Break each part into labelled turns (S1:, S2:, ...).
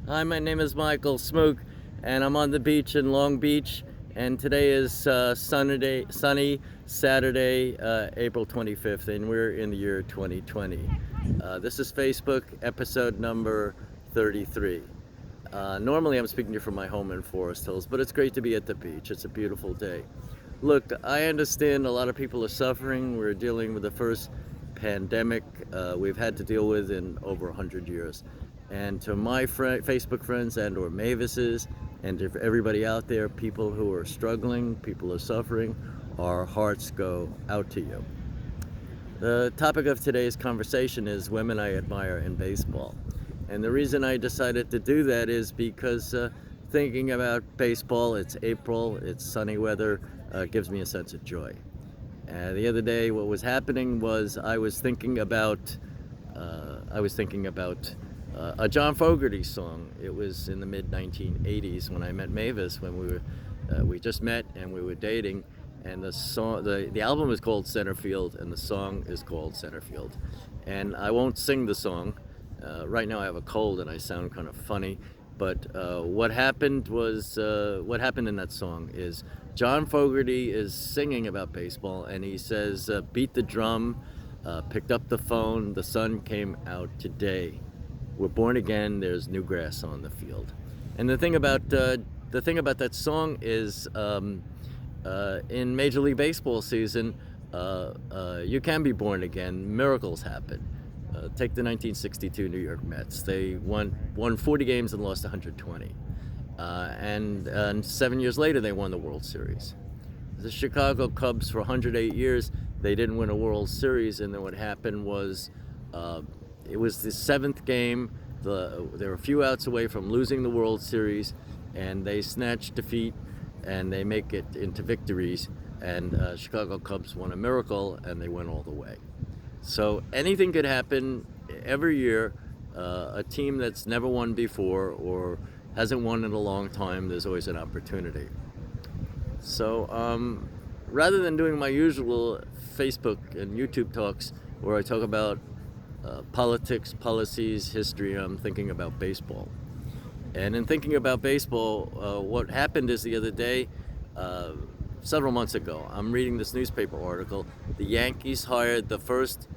S1: Hi, my name is Michael Smook, and I'm on the beach in Long Beach. And today is sunny Saturday, April 25th, and we're in the year 2020. This is Facebook episode number 33. Normally, I'm speaking to you from my home in Forest Hills, but it's great to be at the beach. It's a beautiful day. Look, I understand a lot of people are suffering. We're dealing with the first pandemic we've had to deal with in over 100 years. And to my Facebook friends and or Mavis's, and to everybody out there, people who are struggling, people who are suffering, our hearts go out to you. The topic of today's conversation is women I admire in baseball. And the reason I decided to do that is because thinking about baseball, it's April, it's sunny weather, gives me a sense of joy. The other day, what was happening was I was thinking about a John Fogerty song. It was in the mid 1980s when I met Mavis, when we just met and we were dating, and the album is called Centerfield and the song is called Centerfield. And I won't sing the song. Right now I have a cold and I sound kind of funny, but what happened in that song is John Fogerty is singing about baseball, and he says, beat the drum, picked up the phone, the sun came out today. We're born again, there's new grass on the field. And the thing about that song is in Major League Baseball season, you can be born again. Miracles happen. Take the 1962 New York Mets. They won 40 games and lost 120. And 7 years later, they won the World Series. The Chicago Cubs, for 108 years, they didn't win a World Series, and then what happened was it was the seventh game. They were a few outs away from losing the World Series, and they snatched defeat, and they make it into victories, and Chicago Cubs won a miracle, and they went all the way. So anything could happen every year. A team that's never won before or hasn't won in a long time, there's always an opportunity. So rather than doing my usual Facebook and YouTube talks where I talk about politics, policies, history, I'm thinking about baseball. And in thinking about baseball, what happened is the other day, several months ago, I'm reading this newspaper article. The Yankees hired the first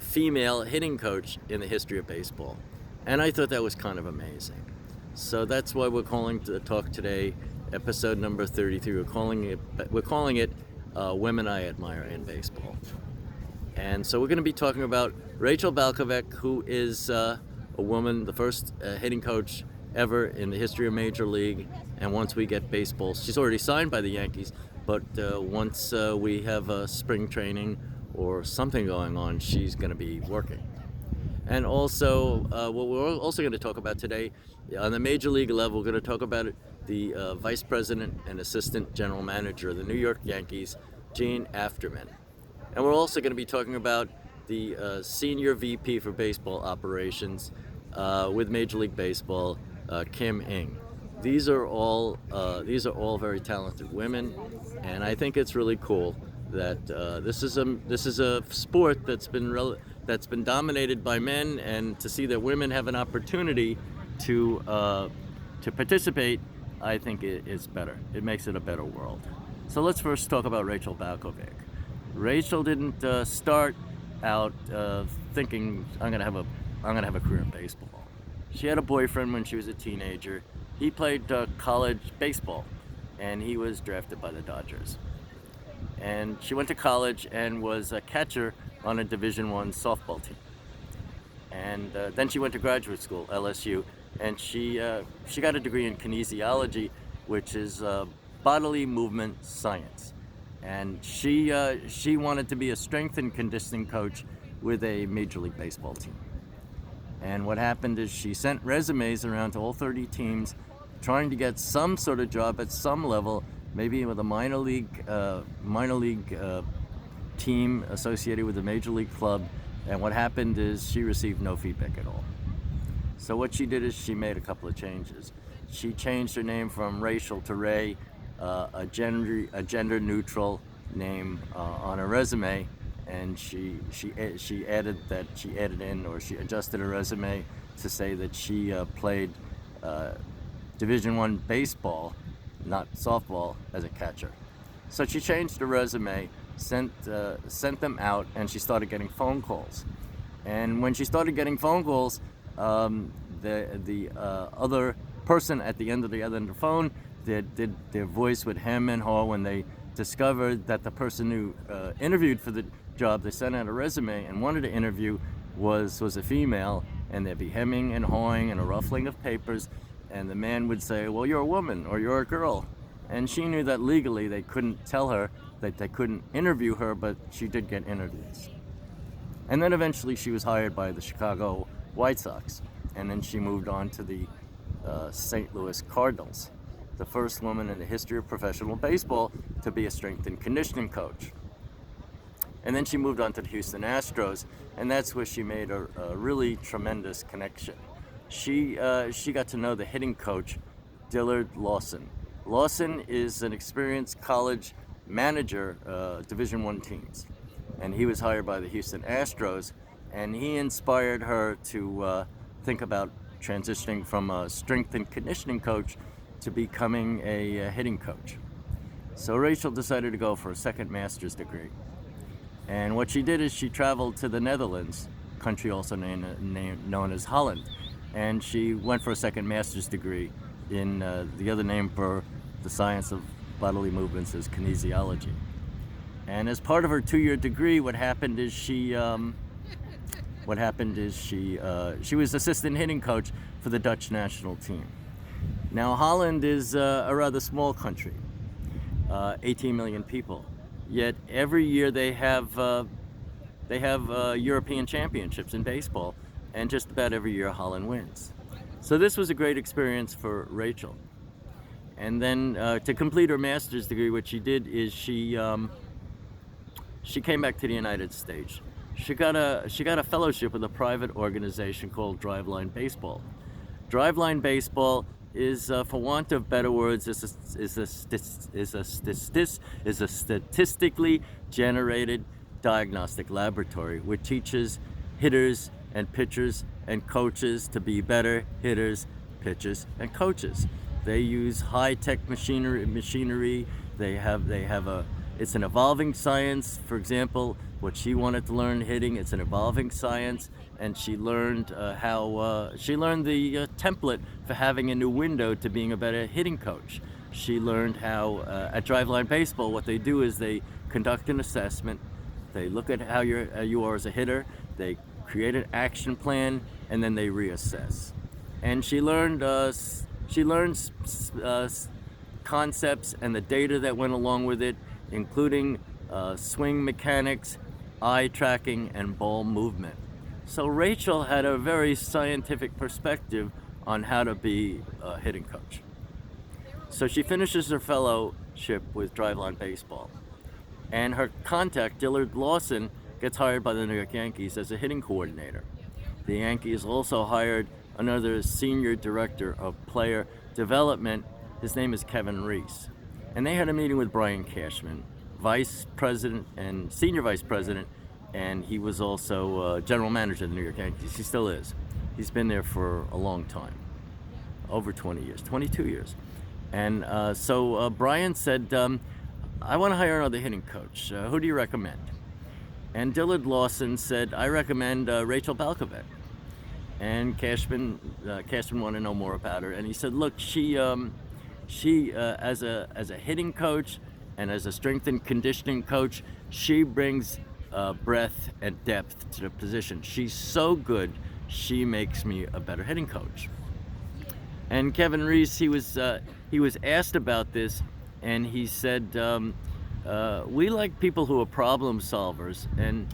S1: female hitting coach in the history of baseball. And I thought that was kind of amazing. So that's why we're calling the talk today, episode number 33. We're calling it Women I Admire in Baseball. And so we're going to be talking about Rachel Balkovec, who is a woman, the first hitting coach ever in the history of Major League. And once we get baseball, she's already signed by the Yankees, but once we have spring training or something going on, she's going to be working. And also, what we're also going to talk about today, on the Major League level, we're going to talk about the Vice President and Assistant General Manager of the New York Yankees, Gene Afterman. And we're also going to be talking about the Senior VP for Baseball Operations with Major League Baseball, Kim Ng. These are all very talented women, and I think it's really cool that this is a sport that's been dominated by men, and to see that women have an opportunity to participate, I think it's better. It makes it a better world. So let's first talk about Rachel Balkovec. Rachel didn't start out thinking I'm gonna have a career in baseball. She had a boyfriend when she was a teenager. He played college baseball, and he was drafted by the Dodgers. And she went to college and was a catcher on a Division I softball team. And then she went to graduate school, LSU, and she got a degree in kinesiology, which is bodily movement science. And she wanted to be a strength and conditioning coach with a Major League Baseball team. And what happened is she sent resumes around to all 30 teams, trying to get some sort of job at some level, maybe with a minor league team associated with a major league club. And what happened is she received no feedback at all. So what she did is she made a couple of changes. She changed her name from Rachel to Ray, a gender neutral name on her resume, and she adjusted her resume to say that she played Division I baseball, not softball, as a catcher. So she changed her resume, sent them out, and she started getting phone calls. And when she started getting phone calls, the other person at the end of the phone, their voice would hem and haw when they discovered that the person who interviewed for the job, they sent out a resume and wanted to interview, was a female, and there'd be hemming and hawing and a ruffling of papers, and the man would say, well, you're a woman or you're a girl. And she knew that legally they couldn't tell her that they couldn't interview her, but she did get interviews. And then eventually she was hired by the Chicago White Sox, and then she moved on to the St. Louis Cardinals, the first woman in the history of professional baseball to be a strength and conditioning coach. And then she moved on to the Houston Astros, and that's where she made a really tremendous connection. She got to know the hitting coach, Dillard Lawson. Lawson is an experienced college manager, Division I teams, and he was hired by the Houston Astros, and he inspired her to think about transitioning from a strength and conditioning coach to becoming a hitting coach. So Rachel decided to go for a second master's degree. And what she did is she traveled to the Netherlands, country also known as Holland, and she went for a second master's degree in the other name for the science of bodily movements is kinesiology. And as part of her 2-year degree, what happened is she was assistant hitting coach for the Dutch national team. Now Holland is a rather small country, 18 million people. Yet every year they have European championships in baseball, and just about every year Holland wins. So this was a great experience for Rachel. And then to complete her master's degree, what she did is she came back to the United States. She got a fellowship with a private organization called Driveline Baseball. Driveline Baseball is, for want of better words, is a statistically generated diagnostic laboratory which teaches hitters and pitchers and coaches to be better hitters, pitchers, and coaches. They use high-tech machinery. It's an evolving science. For example, what she wanted to learn hitting, it's an evolving science, and she learned the template for having a new window to being a better hitting coach. She learned how at Driveline Baseball, what they do is they conduct an assessment. They look at how you are as a hitter. They create an action plan, and then they reassess. And she learned concepts and the data that went along with it, including swing mechanics, eye tracking, and ball movement. So Rachel had a very scientific perspective on how to be a hitting coach. So she finishes her fellowship with Driveline Baseball, and her contact, Dillard Lawson, gets hired by the New York Yankees as a hitting coordinator. The Yankees also hired another senior director of player development. His name is Kevin Reese. And they had a meeting with Brian Cashman, vice president and senior vice president, and he was also general manager of the New York Yankees. He still is. He's been there for a long time, over 20 years, 22 years. And so Brian said, I want to hire another hitting coach. Who do you recommend? And Dillard Lawson said, I recommend Rachel Balkovec. And Cashman wanted to know more about her, and he said, look, she as a hitting coach and as a strength and conditioning coach, she brings breadth and depth to the position. She's so good, she makes me a better hitting coach. And Kevin Reese, he was asked about this, and he said, we like people who are problem solvers and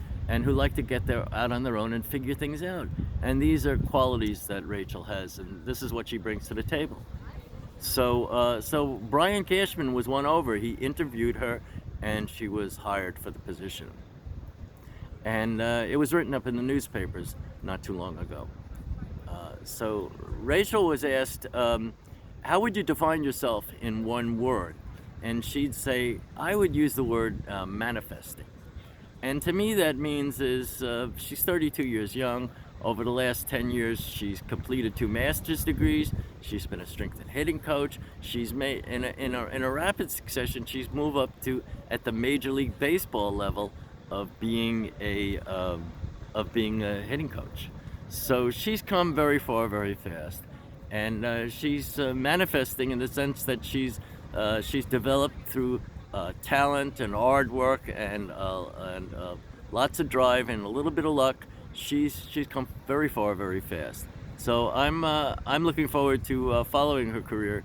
S1: who like to get out on their own and figure things out. And these are qualities that Rachel has, and this is what she brings to the table. So Brian Cashman was won over. He interviewed her, and she was hired for the position. And it was written up in the newspapers not too long ago. So Rachel was asked, how would you define yourself in one word? And she'd say, I would use the word manifesting. And to me that means is she's 32 years young, Over the last 10 years, she's completed 2 master's degrees. She's been a strength and hitting coach. She's made in a rapid succession. She's moved up to at the Major League Baseball level of being a hitting coach. So she's come very far, very fast, and she's manifesting in the sense that she's developed through talent and hard work and lots of drive and a little bit of luck. She's come very far, very fast. So I'm looking forward to following her career,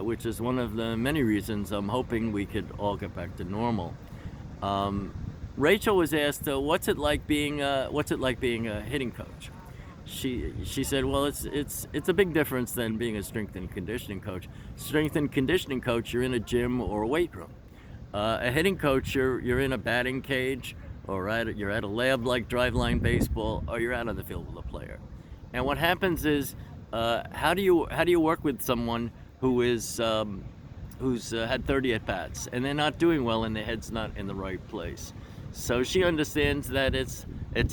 S1: which is one of the many reasons I'm hoping we could all get back to normal. Rachel was asked, "What's it like being a hitting coach?" She said, "Well, it's a big difference than being a strength and conditioning coach. Strength and conditioning coach, you're in a gym or a weight room. A hitting coach, you're in a batting cage, or you're at a lab like driveline baseball, or you're out on the field with a player. And what happens is, how do you work with someone who's had 30 at bats and they're not doing well and their head's not in the right place? So she understands that it's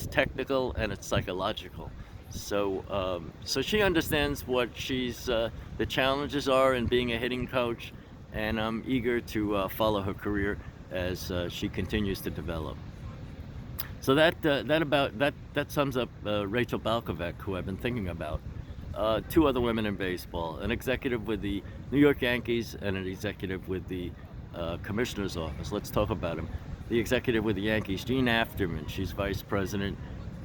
S1: technical and it's psychological. So she understands what the challenges are in being a hitting coach, and I'm eager to follow her career as she continues to develop. So that sums up Rachel Balkovec, who I've been thinking about. 2 other women in baseball: an executive with the New York Yankees and an executive with the Commissioner's office. Let's talk about them. The executive with the Yankees, Jean Afterman. She's vice president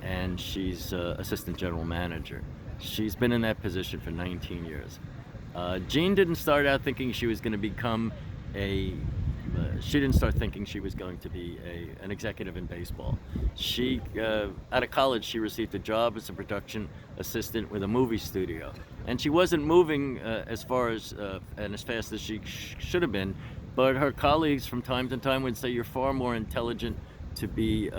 S1: and she's assistant general manager. She's been in that position for 19 years. Jean didn't start out thinking she was going to become she didn't start thinking she was going to be an executive in baseball. Out of college, she received a job as a production assistant with a movie studio. And she wasn't moving as far as and as fast as she should have been, but her colleagues from time to time would say, "You're far more intelligent to be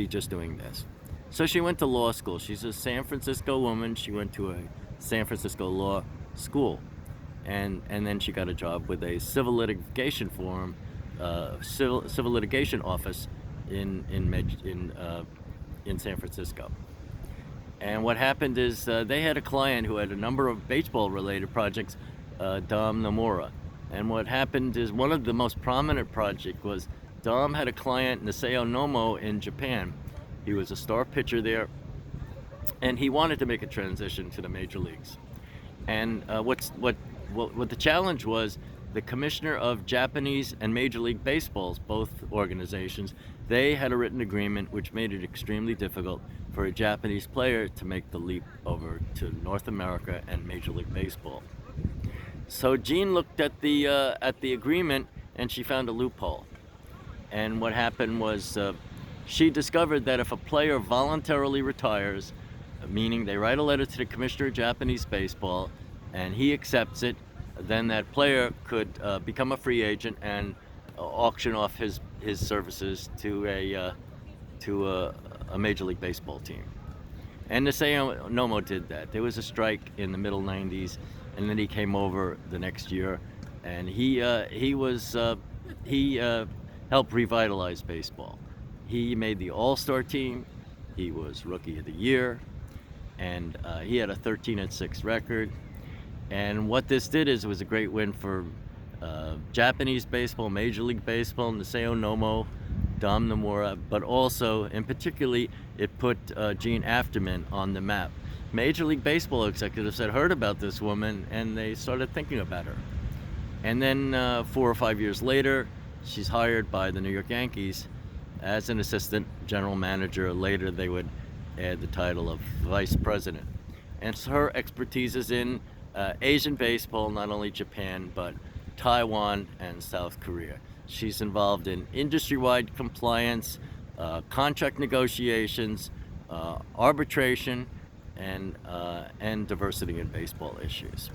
S1: just doing this." So she went to law school. She's a San Francisco woman. She went to a San Francisco law school. And then she got a job with a civil litigation firm, civil litigation office in San Francisco. And what happened is they had a client who had a number of baseball-related projects, Dom Nomura. And what happened is one of the most prominent projects was Dom had a client, Niseo Nomo, in Japan. He was a star pitcher there, and he wanted to make a transition to the major leagues. And what the challenge was, the commissioner of Japanese and Major League Baseballs, both organizations, they had a written agreement which made it extremely difficult for a Japanese player to make the leap over to North America and Major League Baseball. So Jean looked at the agreement and she found a loophole. And what happened was she discovered that if a player voluntarily retires, meaning they write a letter to the commissioner of Japanese baseball and he accepts it, then that player could become a free agent and auction off his services to a Major League Baseball team. And Niseo Nomo did that. There was a strike in the middle 90s, and then he came over the next year, and he helped revitalize baseball. He made the All-Star team. He was Rookie of the Year, and he had a 13-6 record. And what this did is it was a great win for Japanese baseball, Major League Baseball, Niseo Nomo, Dom Nomura, but also, and particularly, it put Jean Afterman on the map. Major League Baseball executives had heard about this woman, and they started thinking about her. And then 4 or 5 years later, she's hired by the New York Yankees as an assistant general manager. Later, they would add the title of vice president. And so her expertise is in Asian baseball, not only Japan, but Taiwan and South Korea. She's involved in industry-wide compliance, contract negotiations, arbitration, and diversity in baseball issues.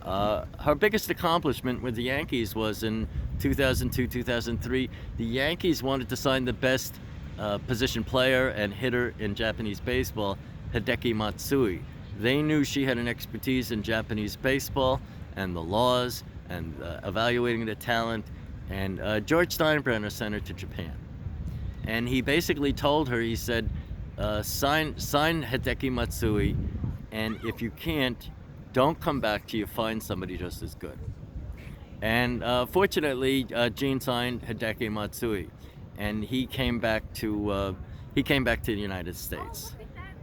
S1: Her biggest accomplishment with the Yankees was in 2002-2003. The Yankees wanted to sign the best position player and hitter in Japanese baseball, Hideki Matsui. They knew she had an expertise in Japanese baseball and the laws and evaluating the talent, and George Steinbrenner sent her to Japan. and he basically told her, he said, sign Hideki Matsui, and if you can't, don't come back till you find somebody just as good. And fortunately, Gene signed Hideki Matsui, and he came back to the United States.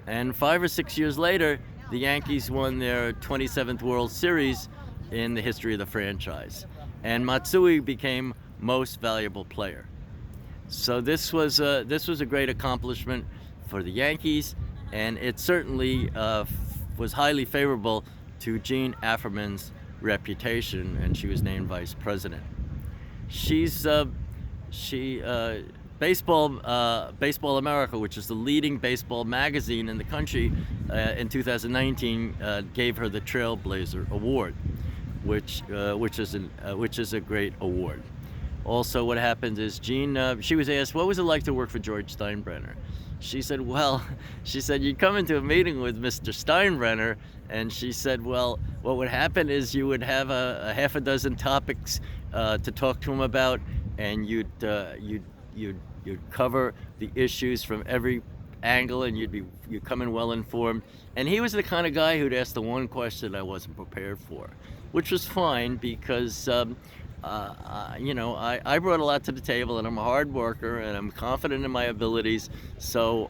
S1: And 5 or 6 years later, the Yankees won their 27th World Series in the history of the franchise, and Matsui became Most Valuable Player. So this was a great accomplishment for the Yankees, and it certainly was highly favorable to Jean Afferman's reputation, and she was named vice president. Baseball America, which is the leading baseball magazine in the country, in 2019 gave her the Trailblazer Award, which is a great award. Also, what happened is Jean, she was asked, what was it like to work for George Steinbrenner? She said, you'd come into a meeting with Mr. Steinbrenner, and she said, well, what would happen is you would have a half a dozen topics to talk to him about, and you'd cover the issues from every angle, and you'd come in well informed. And he was the kind of guy who'd ask the one question I wasn't prepared for, which was fine because I brought a lot to the table, and I'm a hard worker, and I'm confident in my abilities. So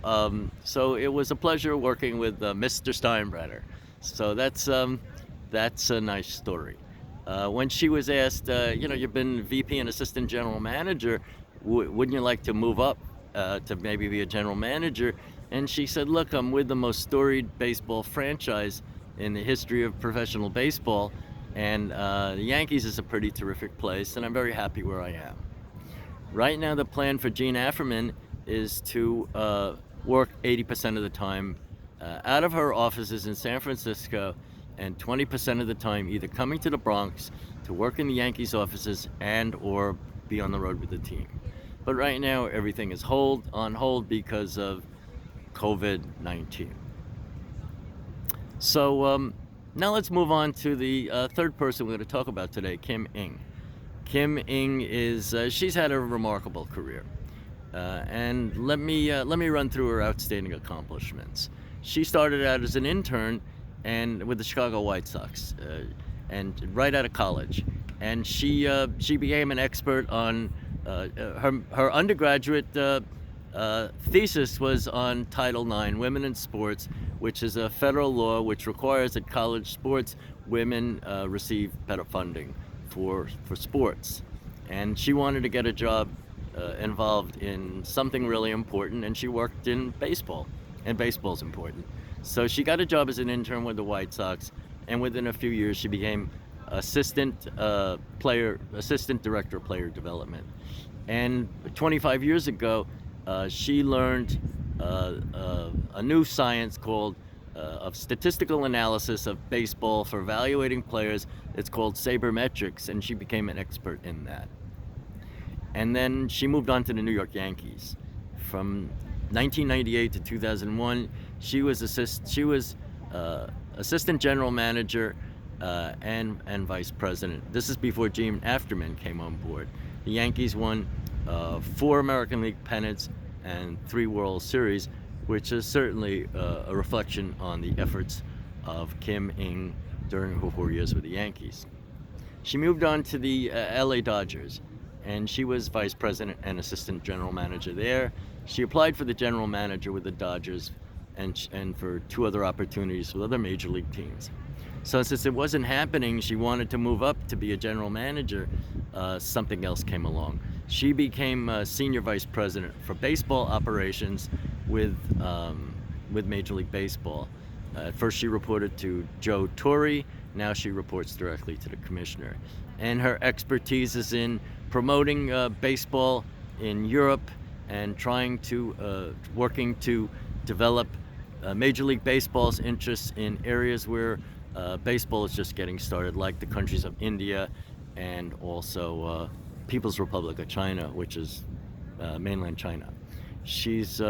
S1: it was a pleasure working with Mr. Steinbrenner. So that's a nice story. When she was asked, you've been VP and assistant general manager, wouldn't you like to move up to maybe be a general manager? And she said, look, I'm with the most storied baseball franchise in the history of professional baseball, and the Yankees is a pretty terrific place, and I'm very happy where I am. Right now, the plan for Jean Afferman is to work 80% of the time out of her offices in San Francisco, and 20% of the time either coming to the Bronx to work in the Yankees offices and or be on the road with the team. But right now, everything is on hold because of COVID-19. So now let's move on to the third person we're going to talk about today, Kim Ng. Kim Ng she's had a remarkable career. And let me run through her outstanding accomplishments. She started out as an intern and with the Chicago White Sox, and right out of college. And she became an expert on her undergraduate thesis was on Title IX, Women in Sports, which is a federal law which requires that college sports women receive better funding for sports. And she wanted to get a job involved in something really important, and she worked in baseball, and baseball's important. So she got a job as an intern with the White Sox, and within a few years she became assistant director of player development. And 25 years ago, she learned a new science called of statistical analysis of baseball for evaluating players. It's called sabermetrics, and she became an expert in that. And then she moved on to the New York Yankees. From 1998 to 2001, she was assistant general manager and vice president. This is before Gene Afferman came on board. The Yankees won 4 American League pennants and 3 World Series, which is certainly a reflection on the efforts of Kim Ng during her 4 years with the Yankees. She moved on to the LA Dodgers, and she was vice president and assistant general manager there. She applied for the general manager with the Dodgers and for 2 other opportunities with other major league teams. So since it wasn't happening, she wanted to move up to be a general manager. Something else came along. She became senior vice president for baseball operations with Major League Baseball. At first she reported to Joe Torre. Now she reports directly to the commissioner. And her expertise is in promoting baseball in Europe and working to develop Major League Baseball's interests in areas where baseball is just getting started, like the countries of India and also People's Republic of China, which is mainland China. She's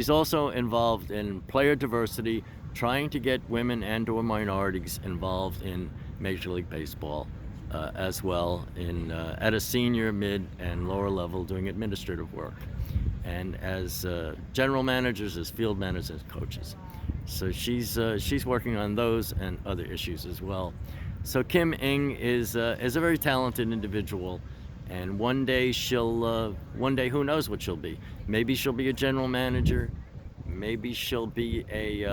S1: also involved in player diversity, trying to get women and or minorities involved in Major League Baseball as well at a senior, mid, and lower level doing administrative work. and as general managers, as field managers, as coaches. So she's working on those and other issues as well. So Kim Ng is a very talented individual, and one day who knows what she'll be? Maybe she'll be a general manager. Maybe she'll be a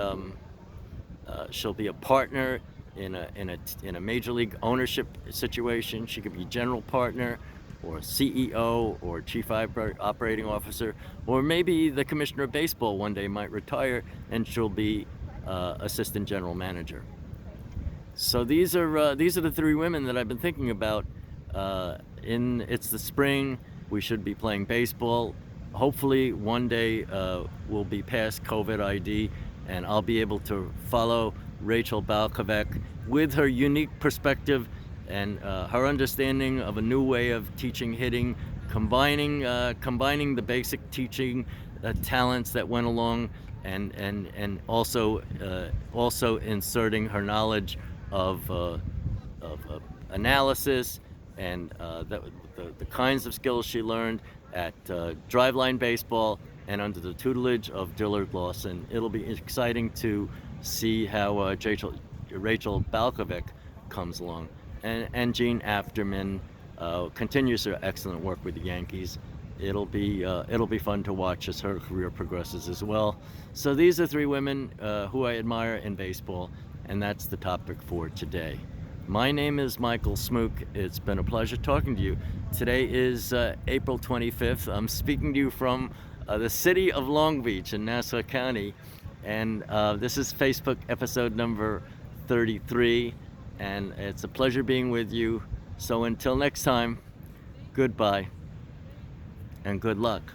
S1: partner in a major league ownership situation. She could be general partner, or CEO, or chief operating officer, or maybe the commissioner of baseball one day might retire and she'll be assistant general manager. So these are the three women that I've been thinking about. It's the spring. We should be playing baseball. Hopefully one day we'll be past COVID ID, and I'll be able to follow Rachel Balkovec with her unique perspective and her understanding of a new way of teaching hitting, combining the basic teaching talents that went along, and also inserting her knowledge of analysis and the kinds of skills she learned at Driveline Baseball and under the tutelage of Dillard Lawson. It'll be exciting to see how Rachel Balkovec comes along, and Jean Afterman continues her excellent work with the Yankees. It'll be fun to watch as her career progresses as well. So these are three women who I admire in baseball, and that's the topic for today. My name is Michael Smook. It's been a pleasure talking to you. Today is April 25th. I'm speaking to you from the city of Long Beach in Nassau County, and this is Facebook episode number 33, and it's a pleasure being with you. So until next time, goodbye and good luck.